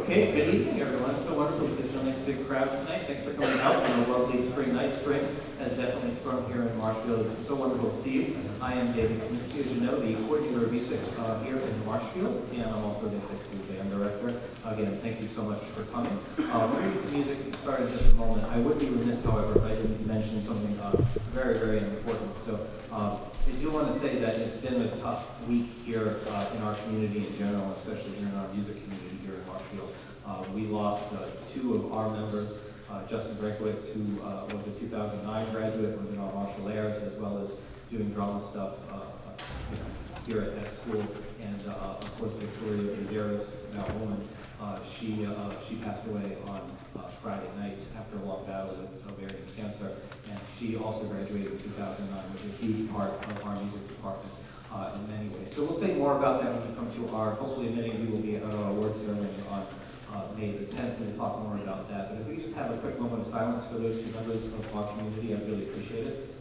Okay, good evening, everyone. It's so wonderful to see such a nice big crowd tonight. Thanks for coming out on a lovely spring night. Spring has definitely sprung here in Marshfield. It's so wonderful to see you. I am David Kaminsky, as you know, the coordinator of music here in Marshfield, and I'm also the high school band director. Again, thank you so much for coming. We're going to get to music started in just a moment. I would be remiss, however, if I didn't mention something very, very important. So I do want to say that it's been a tough week here in our community in general, especially here in our music community here in Marshfield. We lost two of our members, Justin Brenkowitz, who was a 2009 graduate, was in our Marshall Airs, as well as doing drama stuff here at that school, and of course Victoria Banderas, now woman, she passed away on Friday night after a long battle with ovarian cancer, and she also graduated in 2009, which is a huge part of our music department in many ways. So we'll say more about that when we come to our, hopefully many of you will be at our awards ceremony on May the 10th, and we'll talk more about that. But if we could just have a quick moment of silence for those two members of our community, I'd really appreciate it.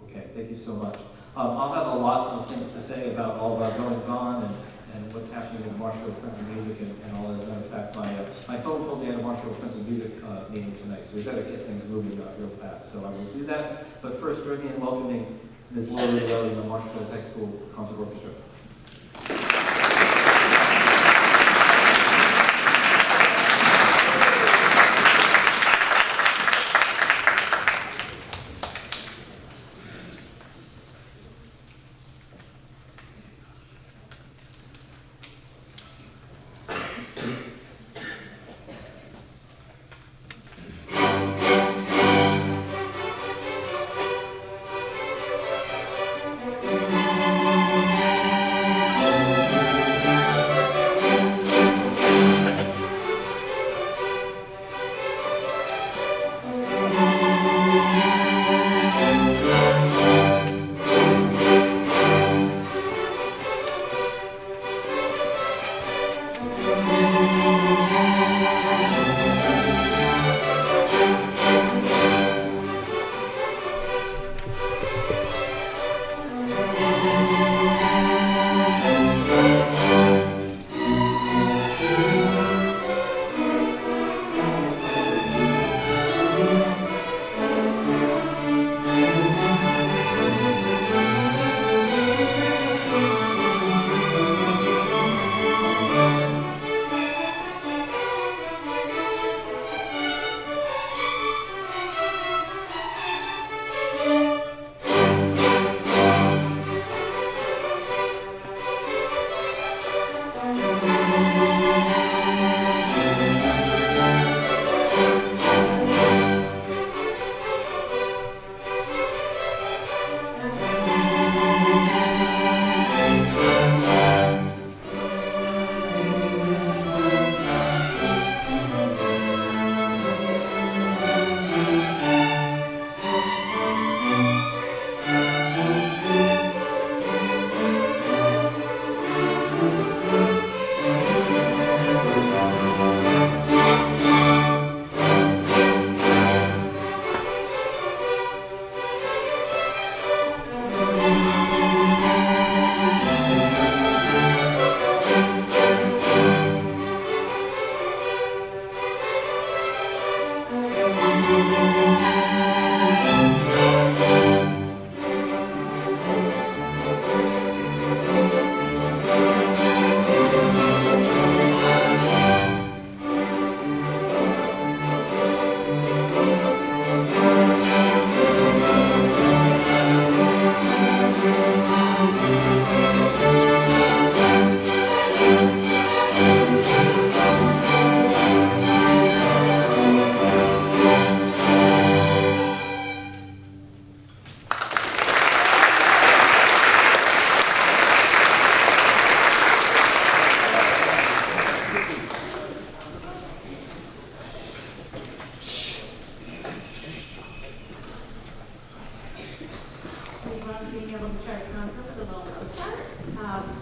Okay, thank you so much. I'll have a lot of things to say about all of our goings on and what's happening with Marshfield Friends of Music and all that. As a matter of fact, my phone told me I had a Marshfield Friends of Music meeting tonight, so we better get things moving real fast. So I will do that. But first, join me in welcoming Ms. Laura Lilly, the Marshfield High School Concert Orchestra.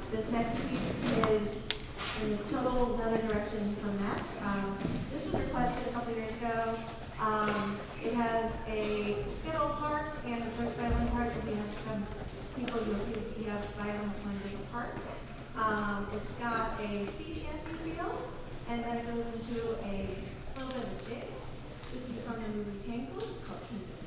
This next piece is in a total another direction from that. This was requested a couple years ago. It has a fiddle part and a first violin part. We have some people vehicle, you'll see the kiosk item with one of the different parts. It's got a sea shanty feel, and then it goes into a little bit of a jig. This is from the movie Tangled, it's called Kingdom Hearts.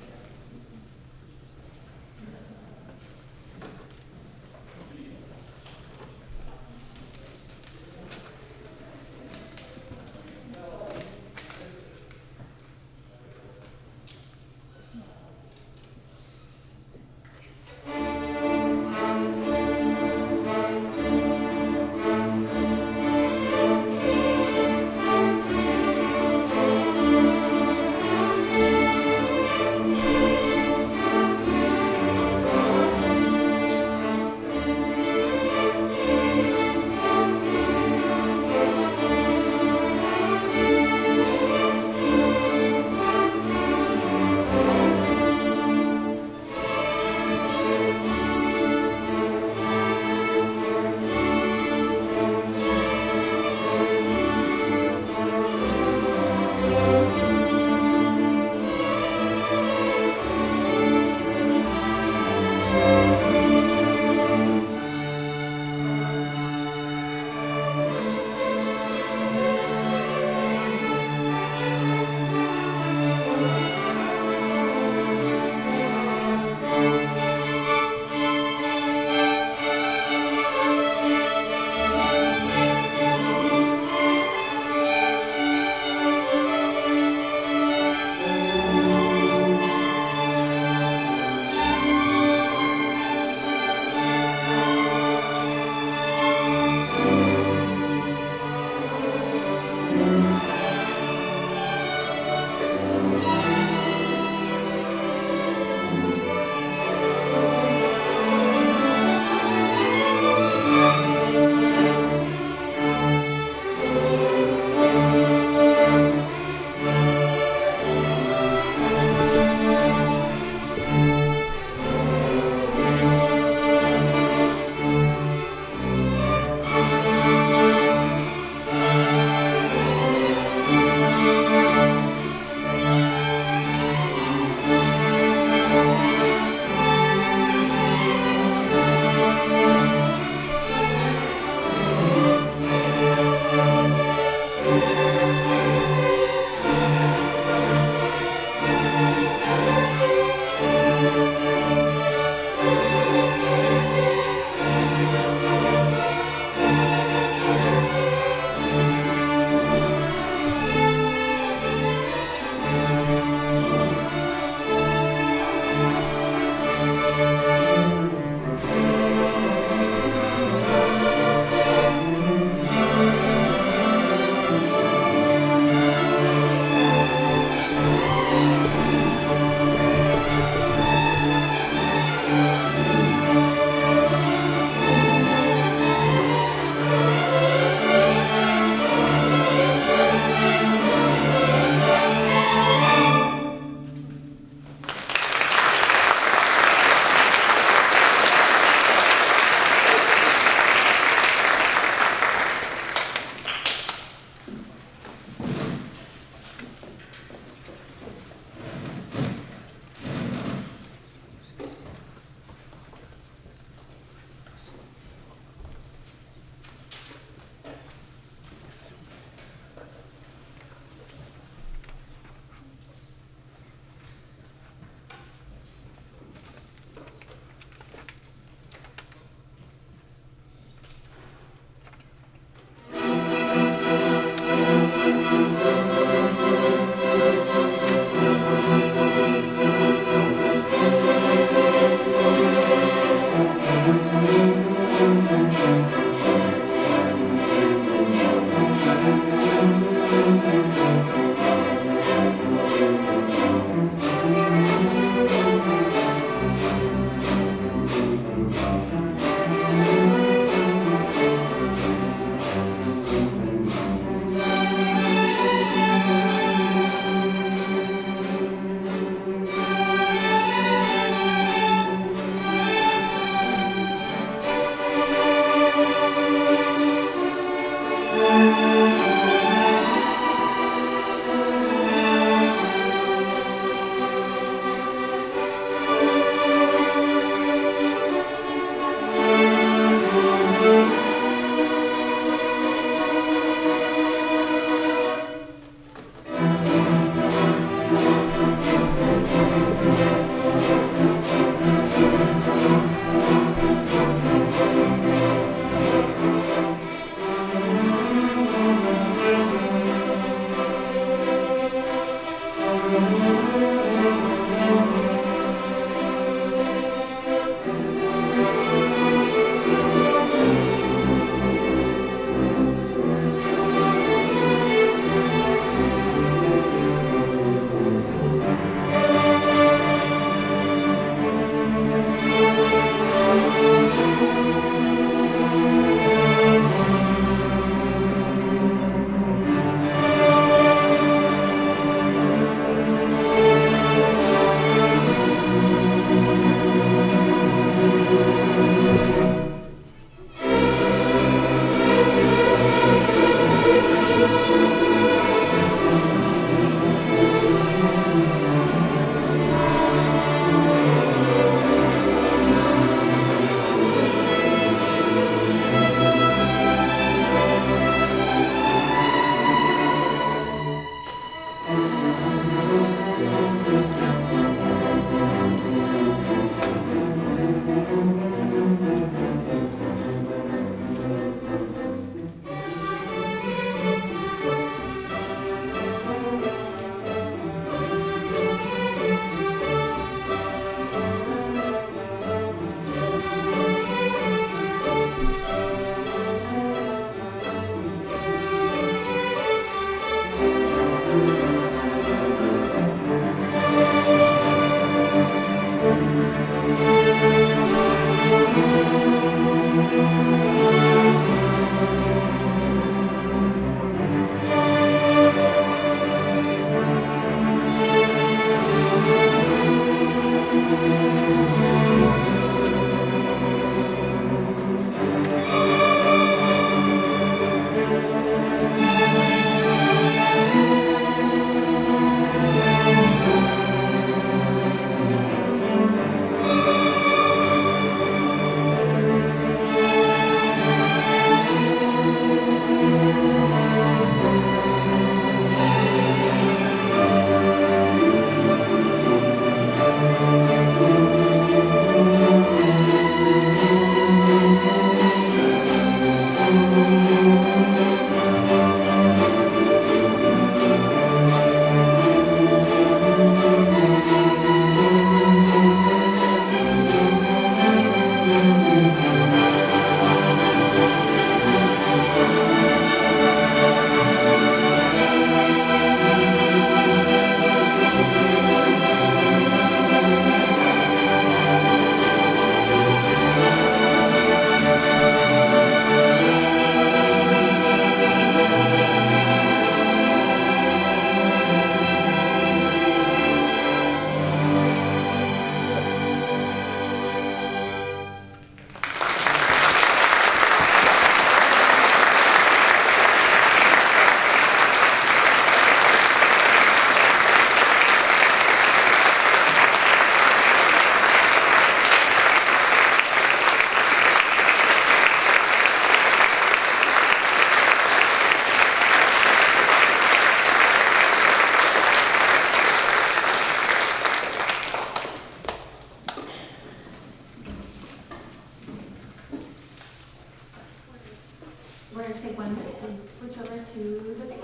We're going to take 1 minute and switch over to the band.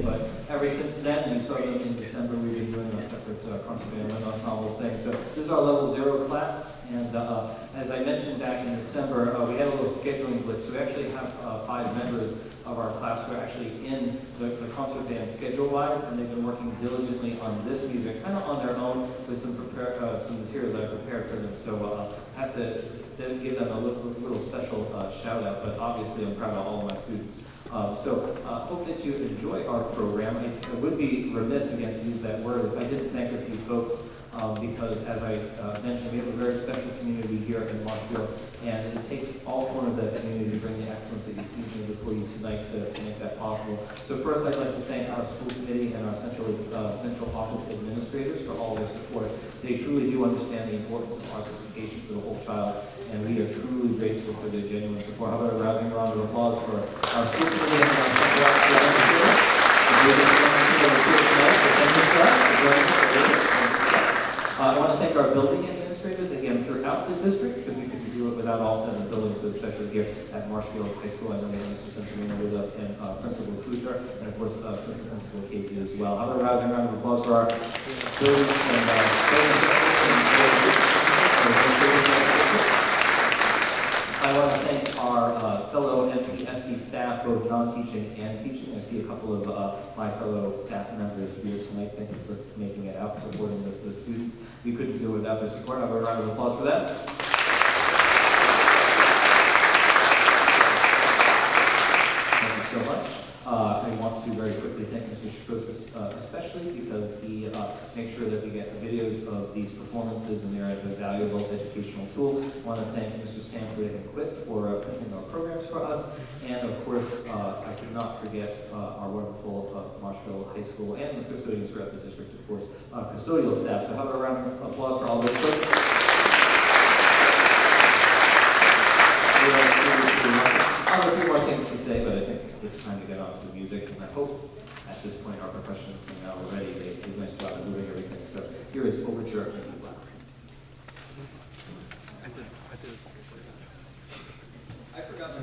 But ever since then, you saw them in December, we've been doing a separate concert band and ensemble thing. So this is our level 0 class, and as I mentioned back in December, we had a little scheduling glitch. So we actually have 5 members of our class who are actually in the concert band schedule-wise, and they've been working diligently on this music, kind of on their own, with some materials that I prepared for them. So I have to give them a little special shout-out, but obviously I'm proud of all of my students. Hope that you enjoy our program. I would be remiss again to use that word if I didn't thank a few folks because as I mentioned, we have a very special community here in Marshfield, and it takes all corners of that community to bring the excellence that you see here before you tonight to make that possible. So first, I'd like to thank our school committee and our central office administrators for all their support. They truly do understand the importance of our certification for the whole child, and we are truly grateful for their genuine support. How about a rousing round of applause for our school committee and our central office administrators? I want to thank our building administrators, again, throughout the district, because we couldn't do it without all 7 buildings, but especially here at Marshfield High School. I know we have Mr. Centurino with us, and Principal Kuchar, and of course, Assistant Principal Casey as well. How about a rousing round of applause for our building I want to thank our fellow MHS staff, both non-teaching and teaching. I see a couple of my fellow staff members here tonight. Thank you for making it out, supporting the students. We couldn't do it without their support. I'll have a round of applause for that. Thank you so much. I want to very quickly thank Mr. Shikosis especially because he makes sure that we get the videos of these performances and they're a valuable educational tool. I want to thank Mr. Stanford and Quip for printing our programs for us. And of course, I could not forget our wonderful Marshfield High School and the custodians throughout the district, of course, custodial staff. So how about a round of applause for all those folks? I have a few more things to say, but I think it's time to get on to the music, and I hope at this point our percussionists are now ready. They did a nice job of moving everything. So here is Overture in B flat. I forgot my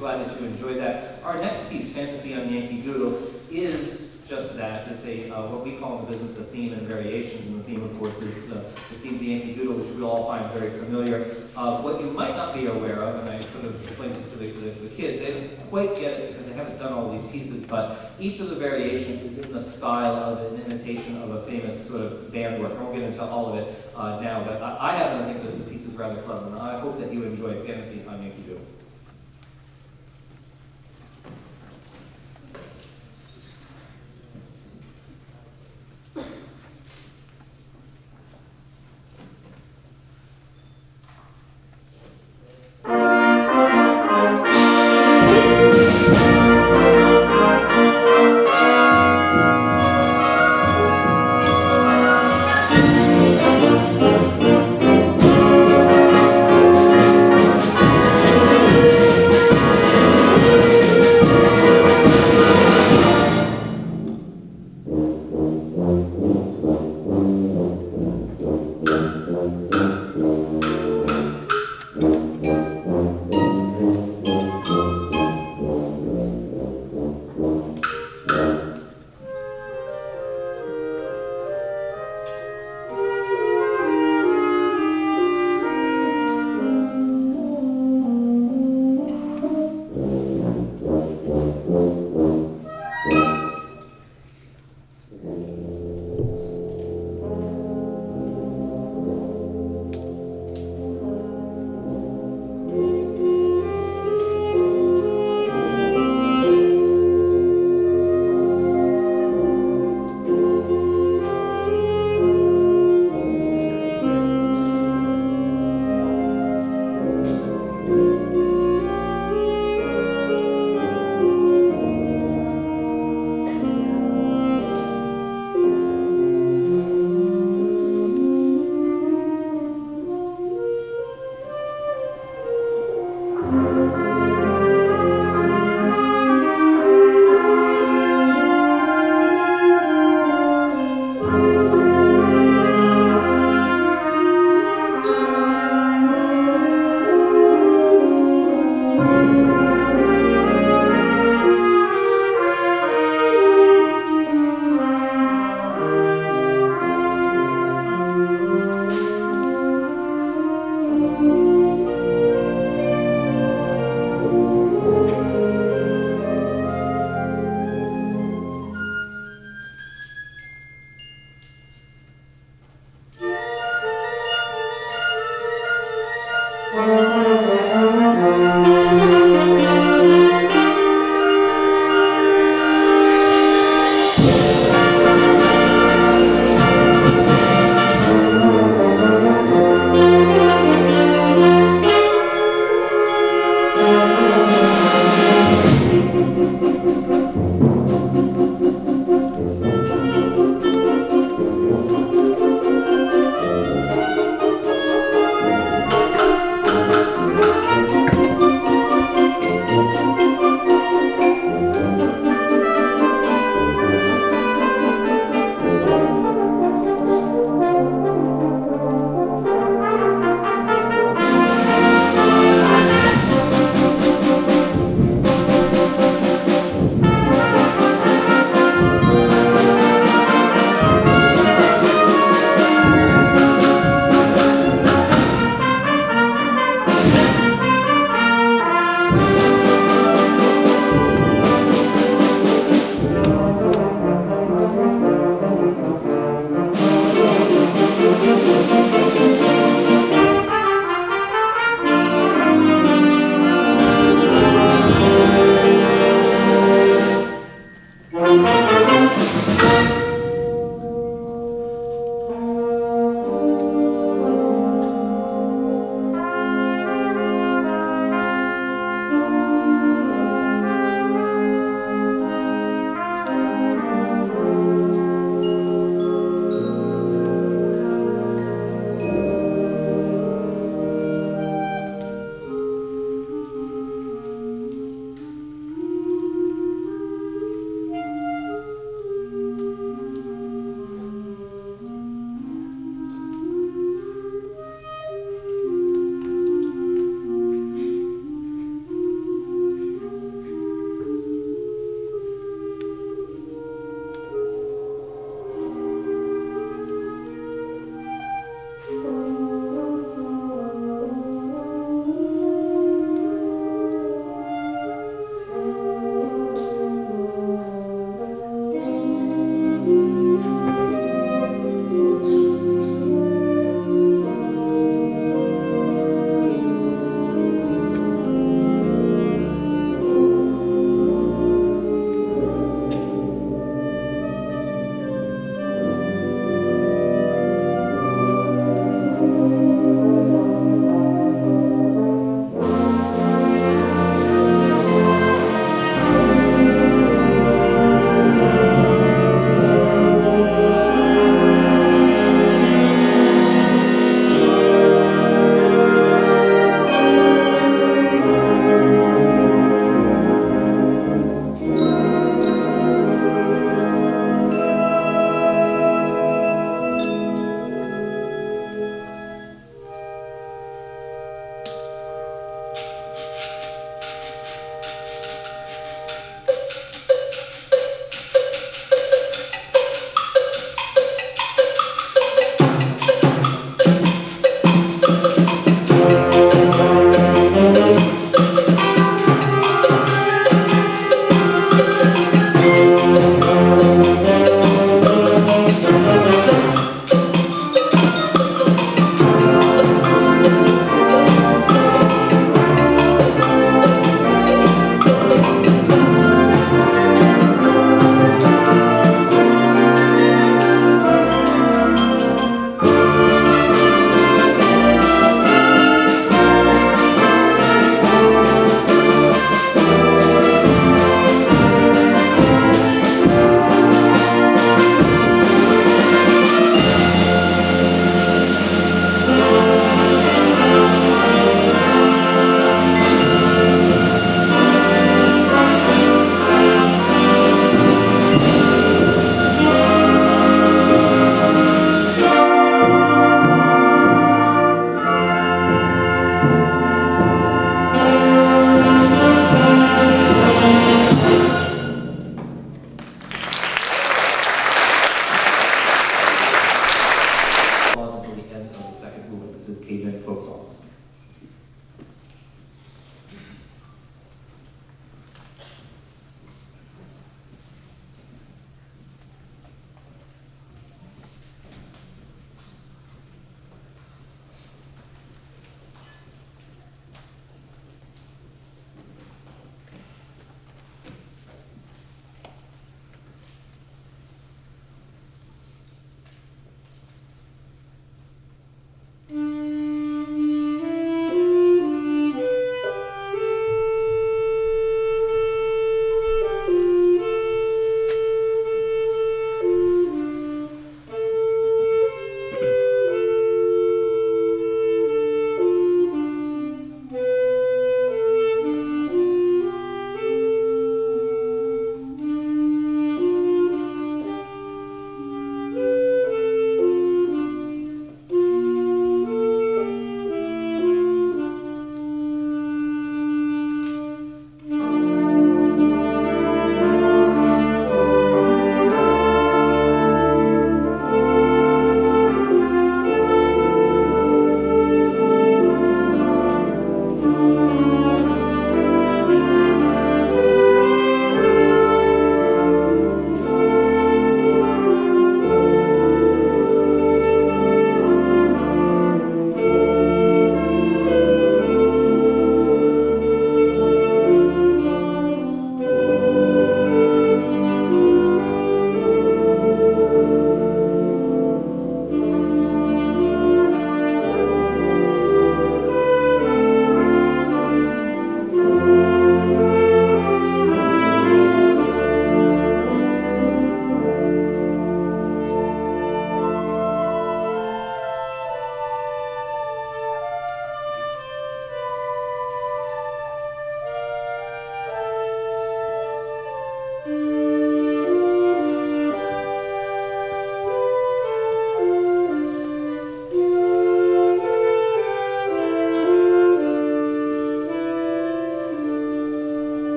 glad that you enjoyed that. Our next piece, Fantasy on Yankee Doodle, is just that. It's a what we call in the business a theme and variations, and the theme, of course, is the theme of the Yankee Doodle, which we all find very familiar. What you might not be aware of, and I sort of explained it to the kids, they didn't quite get it because they haven't done all these pieces, but each of the variations is in the style of an imitation of a famous sort of band work. I won't get into all of it now, but I happen to think that the piece is rather clever, and I hope that you enjoy Fantasy on Yankee Doodle.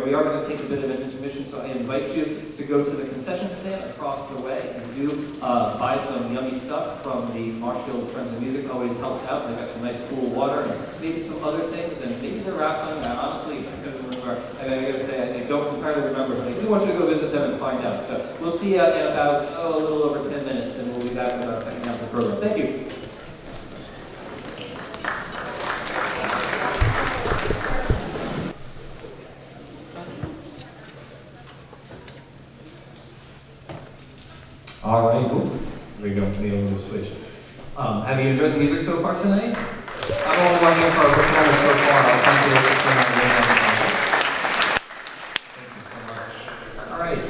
we are going to take a bit of an intermission, so I invite you to go to the concession stand across the way and do buy some yummy stuff from the Marshfield Friends of Music. Always helps out. They've got some nice cool water and maybe some other things, and maybe they're raffling. Honestly, I couldn't remember. I gotta say, I don't entirely remember, but I do want you to go visit them and find out. So we'll see you in about a little over 10 minutes, and we'll be back with our second half of the program. Thank you. All right, cool. There we go. Need a little switch. Have you enjoyed the music so far tonight? I'm only one here for our performance so far. I'll come to it Thank you so much. All right,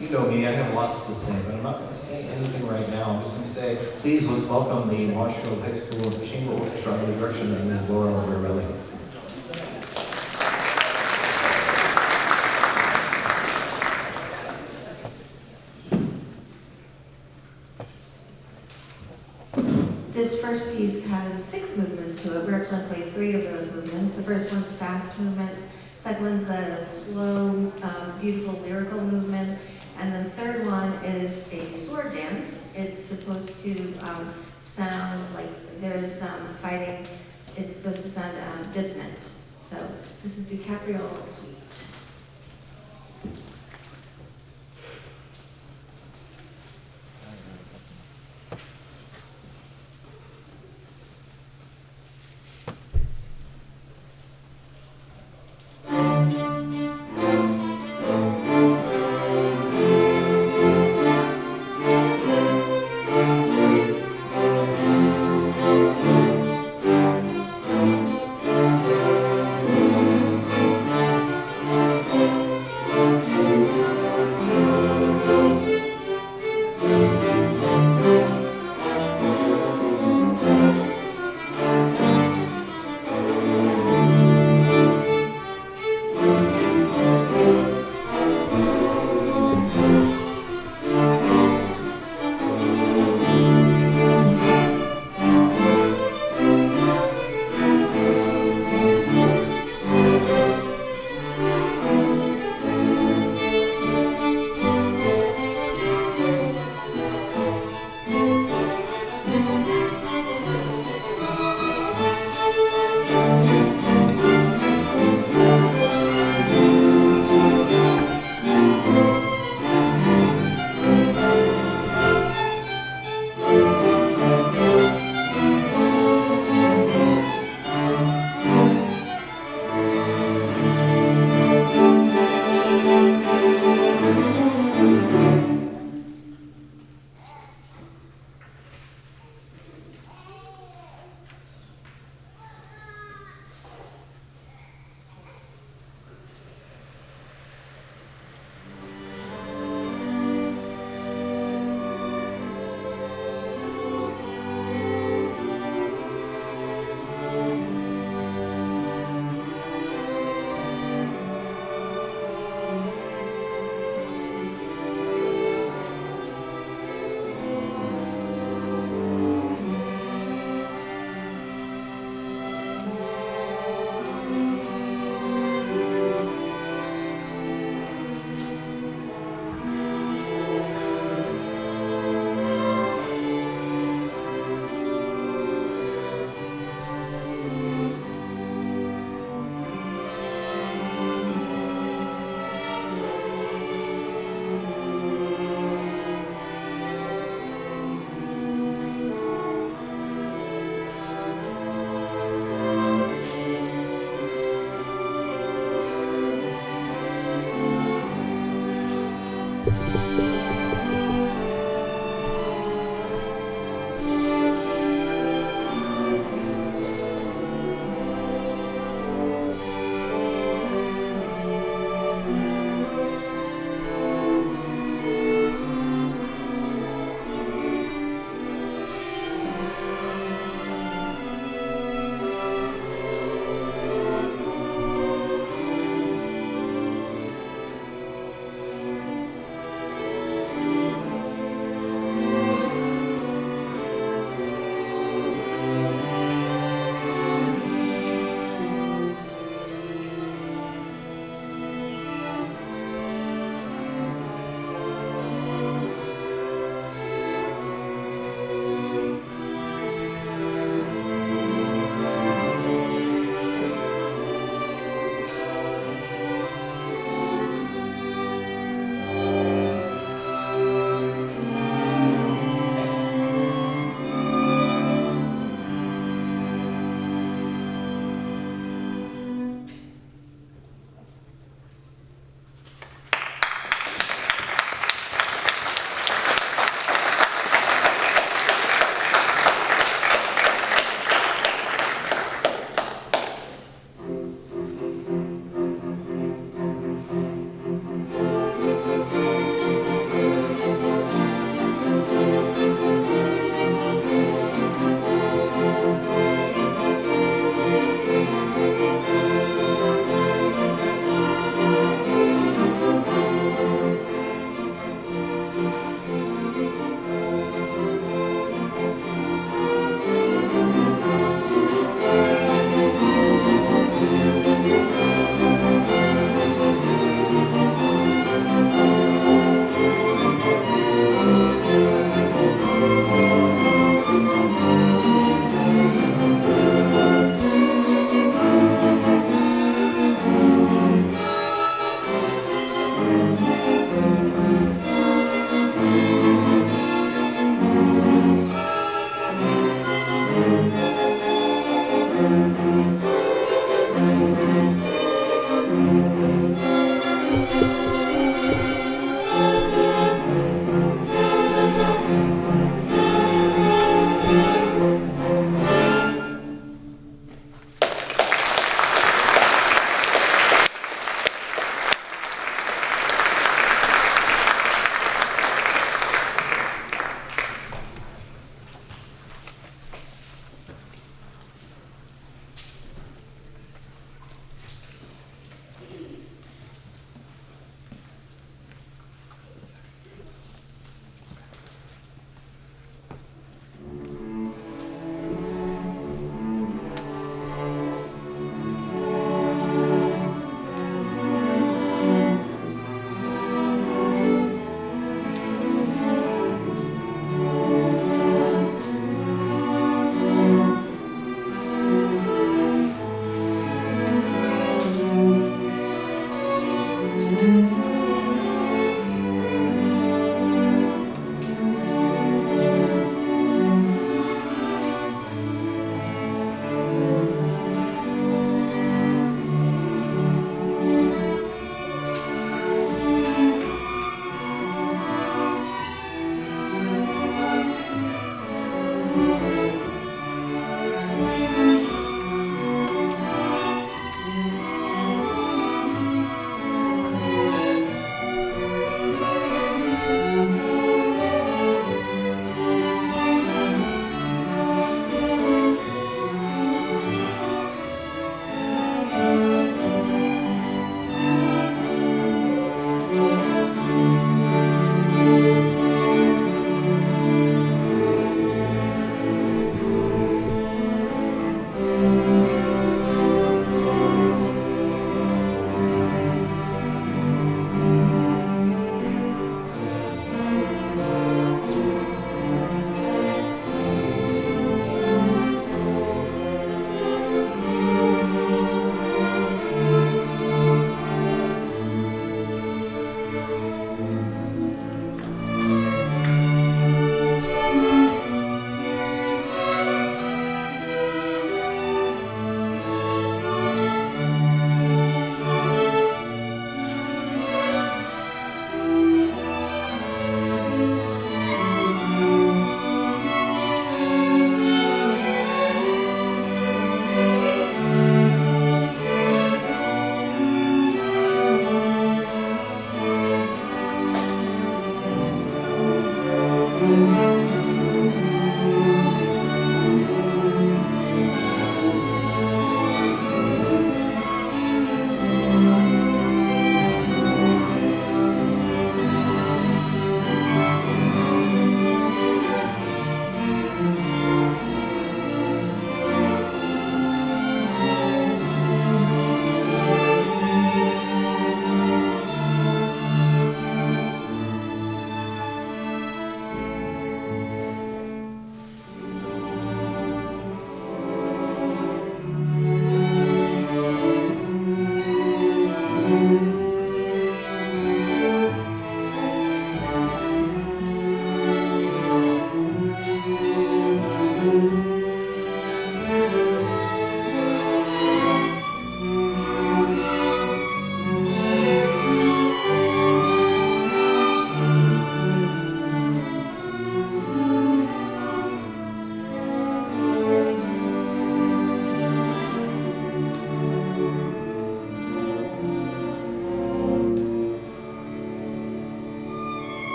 you know me. I have lots to say, but I'm not going to say anything right now. I'm just going to say, please let's welcome the Marshfield High School Chamber Orchestra under the direction of Ms. Laura Guerrelli. This first piece has 6 movements to it. We're actually going to play 3 of those movements. The first one's a fast movement, second one's a slow, beautiful lyrical movement, and then the third one is a sword dance. It's supposed to sound like there's some fighting. It's supposed to sound dissonant. So this is the Capriole Suite.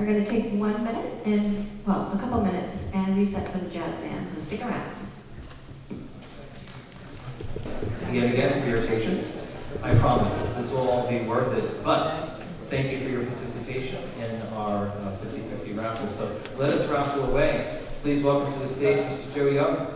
we're going to take 1 minute and, well, a couple minutes and reset for the jazz band, so stick around. Yet again for your patience. I promise this will all be worth it, but thank you for your participation in our 50-50 raffle. So let us raffle away. Please welcome to the stage Mr. Joe Young.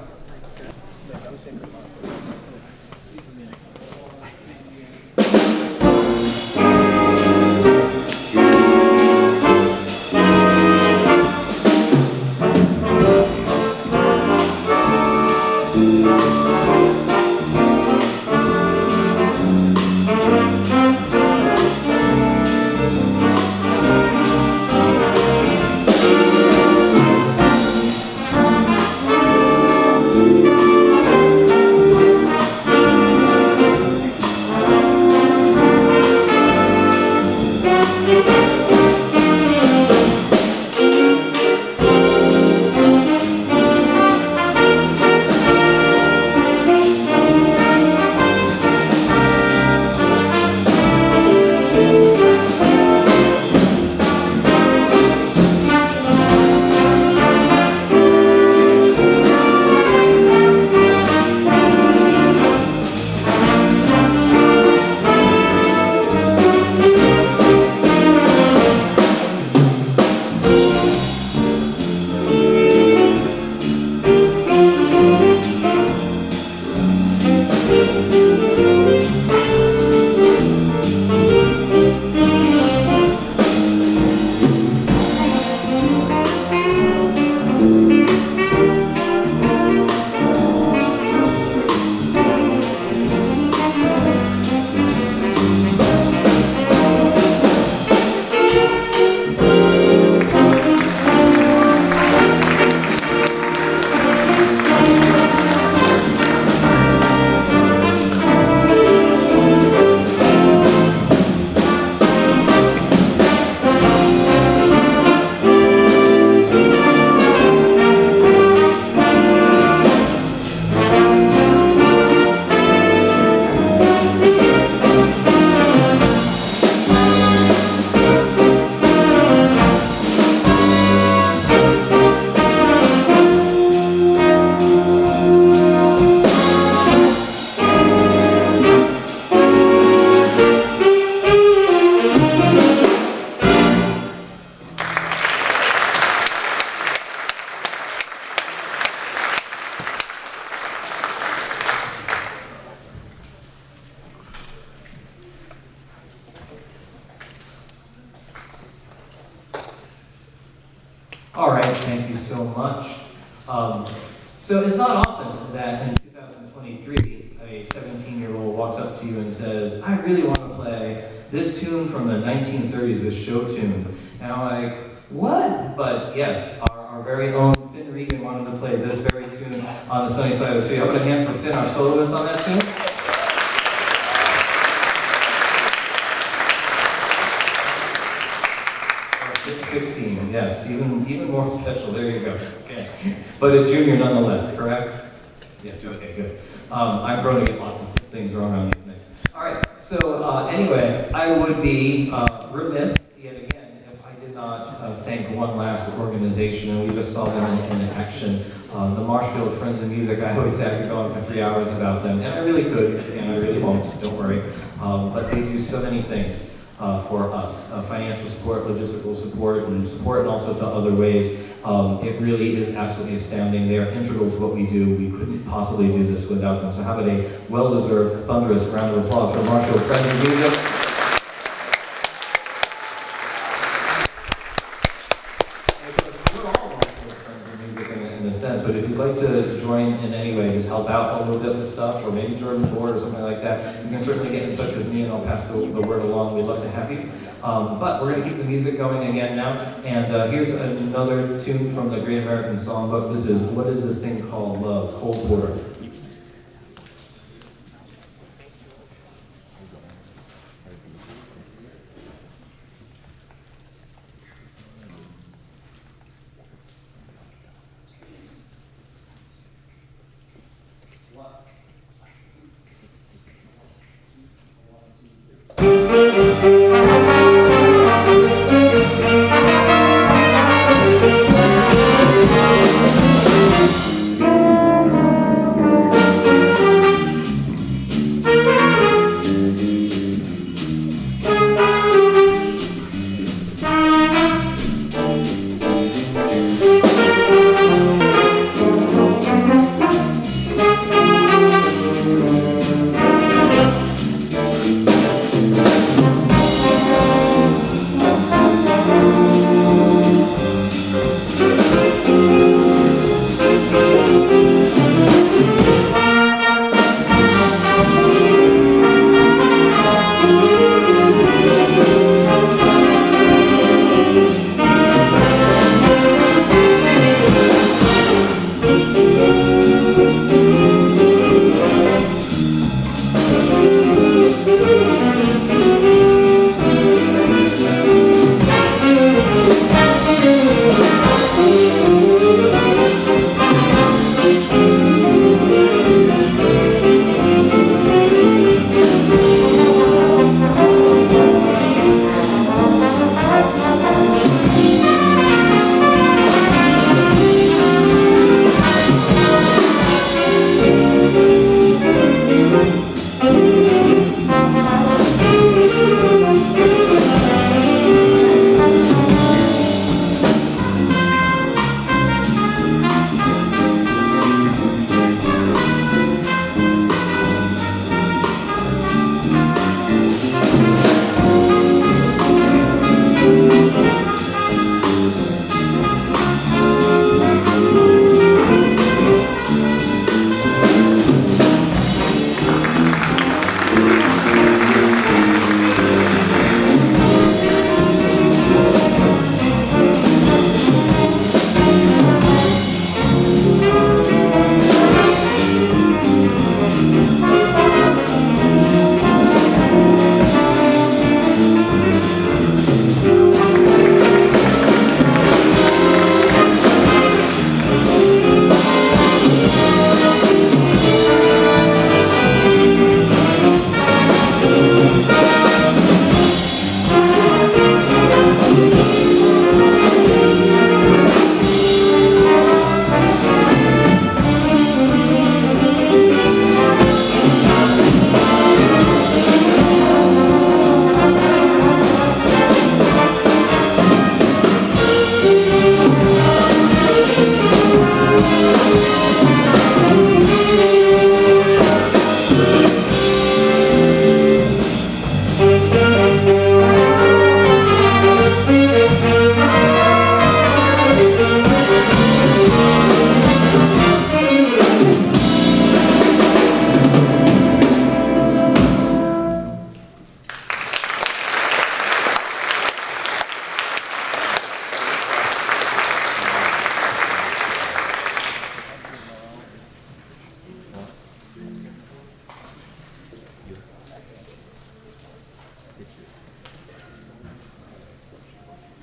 All right, thank you so much. So it's not often that in 2023, a 17-year-old walks up to you and says, I really want to play this tune from the 1930s, this show tune. And I'm like, what? But yes, our very own Finn Regan wanted to play this very tune on the sunny side of the street. How about a hand for Finn, our soloist on that tune? 16, yes, even more special. There you go. Okay. But a junior nonetheless, correct? Yes, okay, good. I'm prone to get lots of things wrong on these things. All right, so anyway, I would be remiss yet again if I did not thank one last organization, and we just saw them in action. The Marshfield Friends of Music. I always say I could go on for 3 hours about them, and I really could, and I really won't, don't worry. But they do so many things for us. Financial support, logistical support, and support in all sorts of other ways. It really is absolutely astounding. They are integral to what we do. We couldn't possibly do this without them. So how about a well-deserved, thunderous round of applause for Marshfield Friends of Music. We're all Marshfield Friends of Music in a sense, but if you'd like to join in any way, just help out a little bit with stuff, or maybe Jordan Board or something like that, you can certainly get in touch with me and I'll pass the word along. We'd love to have you. But we're going to keep the music going again now, and here's another tune from the Great American Songbook. This is What Is This Thing Called Love? Cole Porter.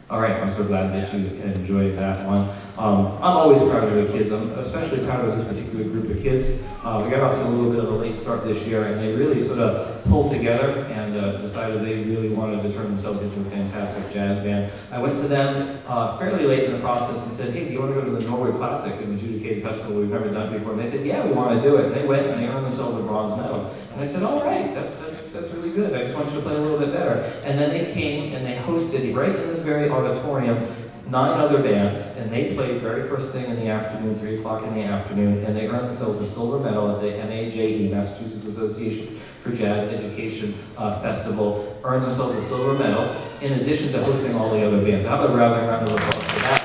All right, I'm so glad that you enjoyed that one. I'm always proud of the kids. I'm especially proud of this particular group of kids. We got off to a little bit of a late start this year, and they really sort of pulled together and decided they really wanted to turn themselves into a fantastic jazz band. I went to them fairly late in the process and said, hey, do you want to go to the Norway Classic, an adjudicated festival we've never done before? And they said, yeah, we want to do it. And they went and they earned themselves a bronze medal. And I said, all right, that's really good. I just want you to play a little bit better. And then they came and they hosted right in this very auditorium 9 other bands, and they played very first thing in the afternoon, 3 o'clock in the afternoon, and they earned themselves a silver medal at the MAJE, Massachusetts Association for Jazz Education Festival, earned themselves a silver medal, in addition to hosting all the other bands. How about a rousing round of applause for that?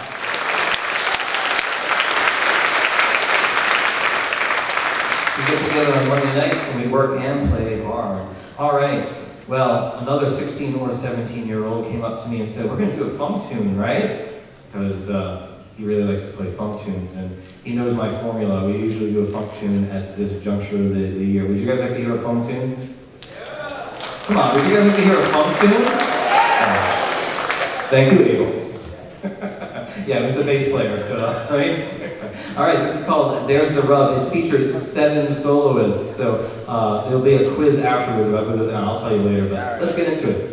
We get together on Monday nights and we work and play hard. All right. Well, another 16 or 17-year-old came up to me and said, we're going to do a funk tune, right? Because he really likes to play funk tunes, and he knows my formula. We usually do a funk tune at this juncture of the year. Would you guys like to hear a funk tune? Yeah. Come on, would you guys like to hear a funk tune? Thank you, Abel. Yeah, he's the bass player, right? All right, this is called There's the Rub. It features 7 soloists, so there'll be a quiz afterwards about who, and I'll tell you later, but let's get into it.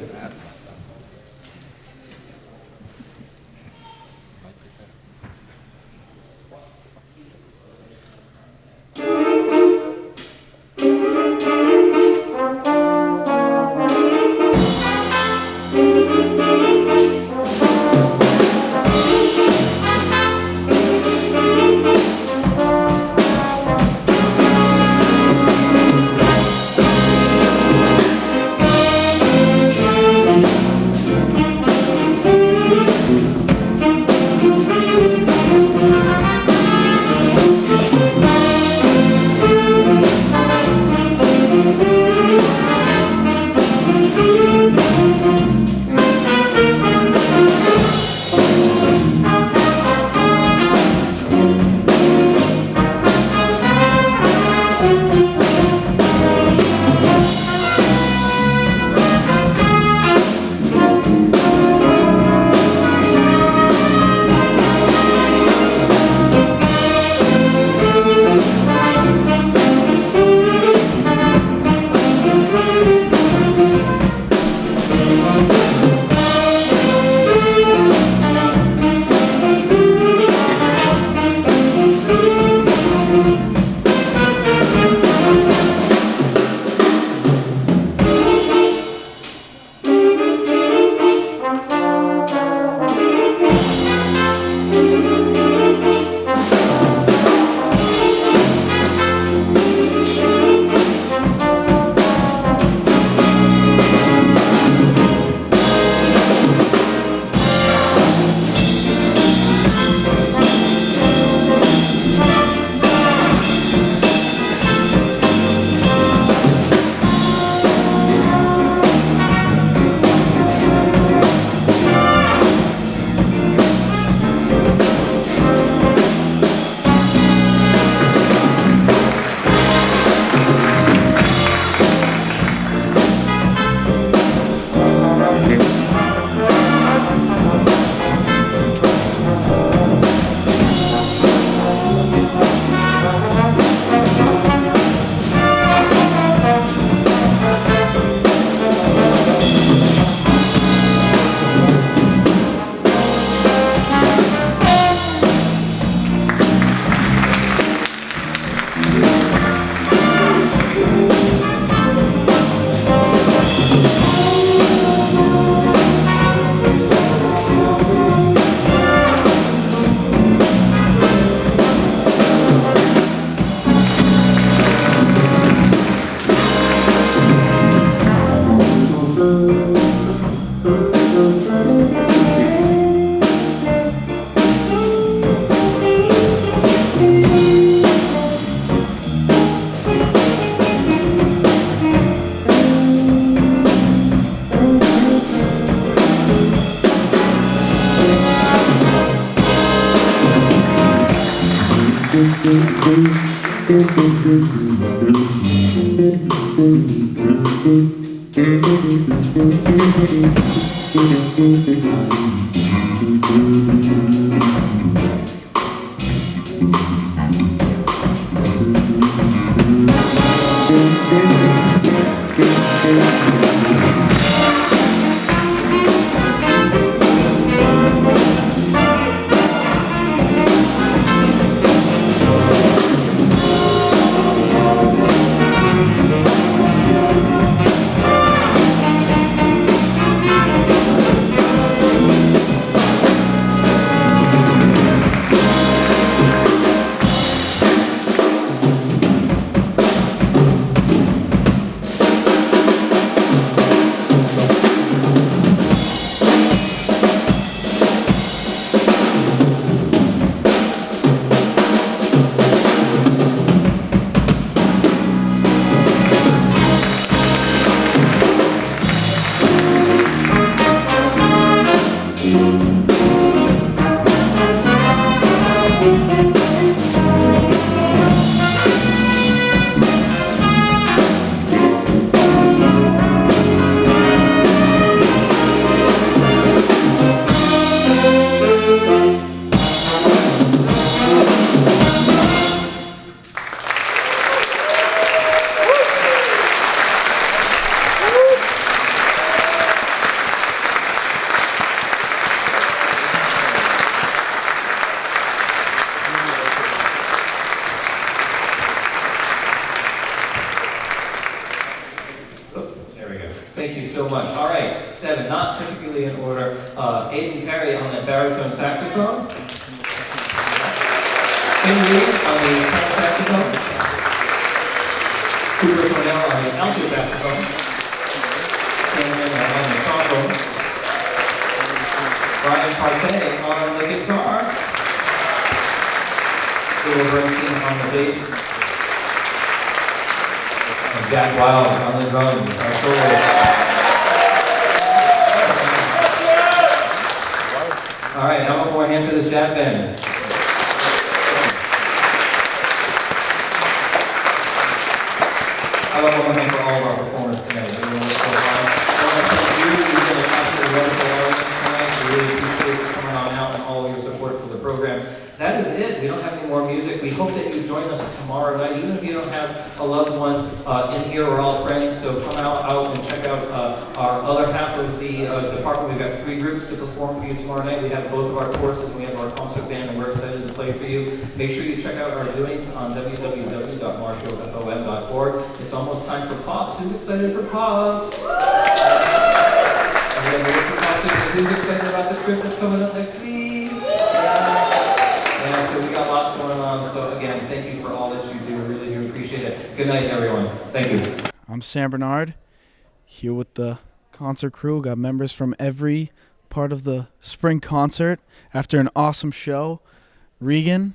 Thank you so much. All right, 7, not particularly in order. Aiden Perry on the baritone saxophone. Tim Reed on the tenor saxophone. Cooper Cornell on the alto saxophone. Cameron on the trombone. Brian Partey on the guitar. Will Bernstein on the bass. And Jack Wild on the drums, our soloist. All right, now one more hand for this jazz band. I love one more hand for all of our performers tonight. Everyone was so fun. I want to thank you. You've been an absolutely wonderful audience tonight. We really appreciate you coming on out and all of your support for the program. That is it. We don't have any more music. We hope that you join us tomorrow night, even if you don't have a loved one in here. We're all friends, so come out and check out our other half of the department. We've got 3 groups to perform for you tomorrow night. We have both of our courses, and we have our concert band, and we're excited to play for you. Make sure you check out our doings on www.marshallfom.org. It's almost time for Pops. Who's excited for Pops? Who's excited about the trip that's coming up next week? Yeah, so we got lots going on. So again, thank you for all that you do. We really do appreciate it. Good night, everyone. Thank you. I'm Sam Bernard, here with the concert crew. Got members from every part of the spring concert after an awesome show. Regan,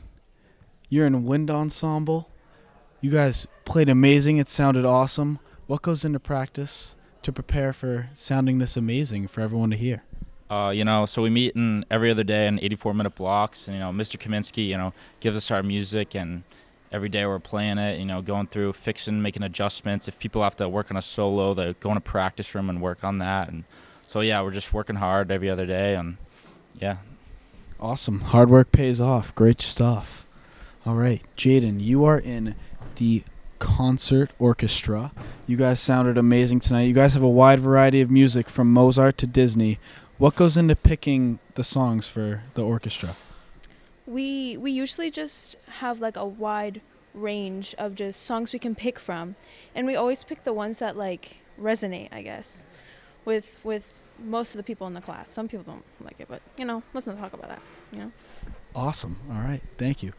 you're in wind ensemble. You guys played amazing. It sounded awesome. What goes into practice to prepare for sounding this amazing for everyone to hear? So we meet in every other day in 84-minute blocks, and, Mr. Kaminsky, gives us our music, and every day we're playing it, going through, fixing, making adjustments. If people have to work on a solo, they go in a practice room and work on that. And so, we're just working hard every other day, and, yeah. Awesome. Hard work pays off. Great stuff. All right, Jaden, you are in the concert orchestra. You guys sounded amazing tonight. You guys have a wide variety of music from Mozart to Disney. What goes into picking the songs for the orchestra? We usually just have like a wide range of just songs we can pick from, and we always pick the ones that like resonate, I guess, with most of the people in the class. Some people don't like it, but let's not talk about that. Awesome. All right, thank you.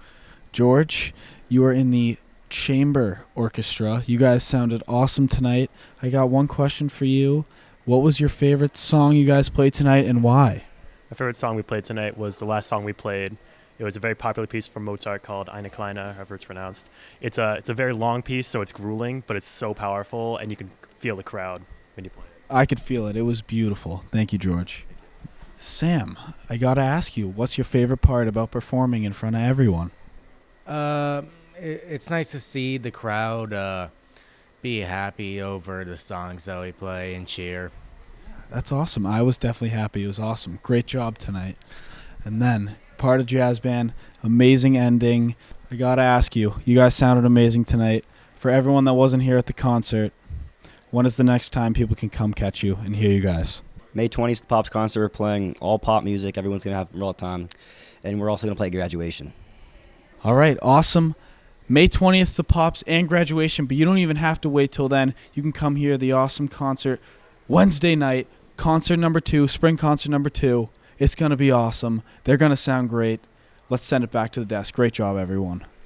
George, you are in the chamber orchestra. You guys sounded awesome tonight. I got one question for you. What was your favorite song you guys played tonight, and why? My favorite song we played tonight was the last song we played. It was a very popular piece from Mozart called Eine Kleine, however it's pronounced. It's a very long piece, so it's grueling, but it's so powerful, and you can feel the crowd when you play it. I could feel it. It was beautiful. Thank you, George. Sam, I got to ask you, what's your favorite part about performing in front of everyone? It's nice to see the crowd be happy over the songs that we play and cheer. That's awesome. I was definitely happy. It was awesome. Great job tonight. And then part of jazz band, amazing ending. I gotta ask you, you guys sounded amazing tonight. For everyone that wasn't here at the concert, when is the next time people can come catch you and hear you guys? May 20th, the Pops concert. We're playing all pop music. Everyone's going to have a real time. And we're also going to play graduation. All right, awesome. May 20th, the Pops and graduation, but you don't even have to wait till then. You can come hear the awesome concert Wednesday night, concert number 2, spring concert number 2. It's going to be awesome. They're going to sound great. Let's send it back to the desk. Great job, everyone.